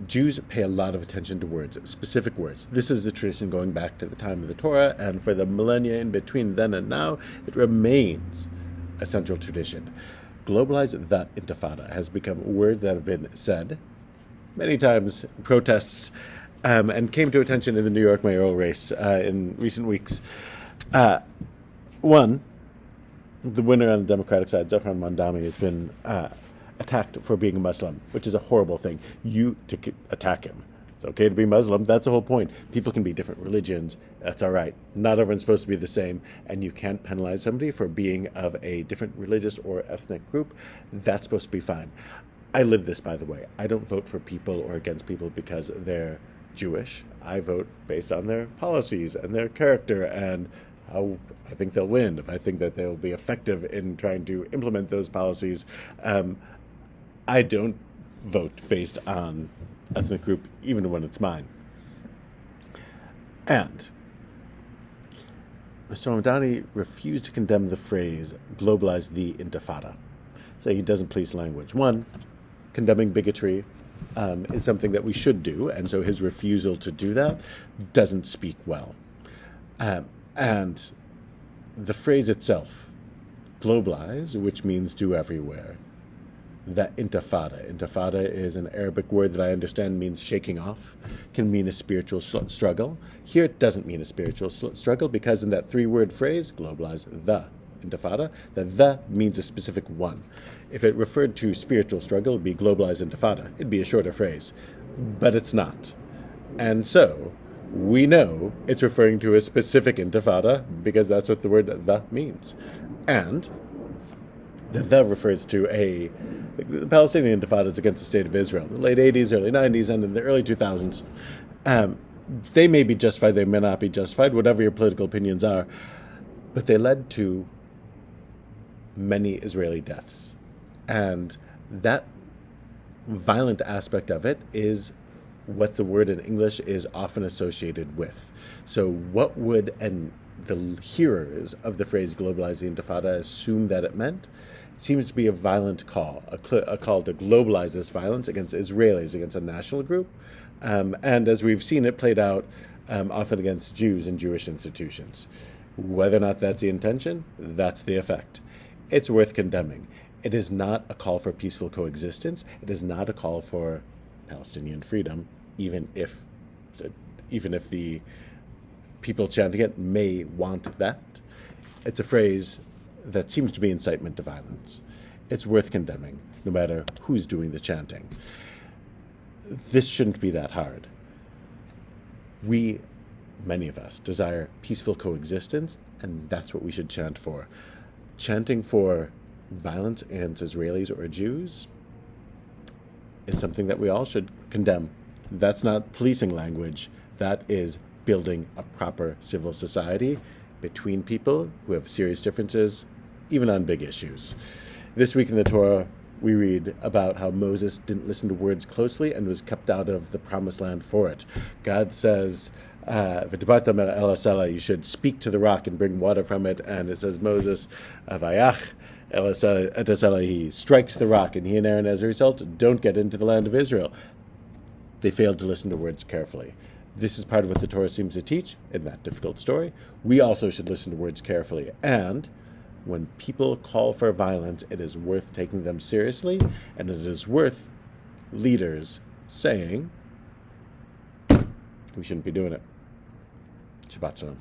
Jews pay a lot of attention to words, specific words. This is the tradition going back to the time of the Torah, and for the millennia in between then and now, it remains a central tradition. Globalize the Intifada has become words that have been said many times in protests, and came to attention in the New York mayoral race in recent weeks. One, the winner on the Democratic side, Zohran Mandami, has been attacked for being a Muslim, which is a horrible thing. You to attack him. It's okay to be Muslim. That's the whole point. People can be different religions. That's all right. Not everyone's supposed to be the same, and you can't penalize somebody for being of a different religious or ethnic group. That's supposed to be fine. I live this, by the way. I don't vote for people or against people because they're Jewish. I vote based on their policies and their character and how I think they'll win, if I think that they'll be effective in trying to implement those policies. I don't vote based on ethnic group, even when it's mine. And Mr. Mamdani refused to condemn the phrase globalize the Intifada, saying he doesn't police language. One, condemning bigotry is something that we should do, and so his refusal to do that doesn't speak well. And the phrase itself, globalize, which means do everywhere. The Intifada. Intifada is an Arabic word that I understand means shaking off, can mean a spiritual struggle. Here it doesn't mean a spiritual struggle because in that three-word phrase, globalize the Intifada, the means a specific one. If it referred to spiritual struggle, it would be globalize Intifada. It'd be a shorter phrase, but it's not. And so we know it's referring to a specific Intifada because that's what the word the means. And the refers to the Palestinian Intifadas against the state of Israel in the late 80s, early 90s, and in the early 2000s. They may be justified, they may not be justified, whatever your political opinions are, but they led to many Israeli deaths. And that violent aspect of it is what the word in English is often associated with. So what would the hearers of the phrase globalize the Intifada assume that it meant? It seems to be a violent call, a call to globalize this violence against Israelis, against a national group. And as we've seen it played out often against Jews and Jewish institutions. Whether or not that's the intention, that's the effect. It's worth condemning. It is not a call for peaceful coexistence. It is not a call for Palestinian freedom, even if the people chanting it may want that. It's a phrase that seems to be incitement to violence. It's worth condemning, no matter who's doing the chanting. This shouldn't be that hard. We, many of us, desire peaceful coexistence, and that's what we should chant for. Chanting for violence against Israelis or Jews is something that we all should condemn. That's not policing language. That is building a proper civil society between people who have serious differences, even on big issues. This week in the Torah, we read about how Moses didn't listen to words closely and was kept out of the promised land for it. God says, you should speak to the rock and bring water from it. And it says Moses, he strikes the rock, and he and Aaron, as a result, don't get into the land of Israel. They failed to listen to words carefully. This is part of what the Torah seems to teach in that difficult story. We also should listen to words carefully. And when people call for violence, it is worth taking them seriously, and it is worth leaders saying, we shouldn't be doing it. Shabbat Shalom.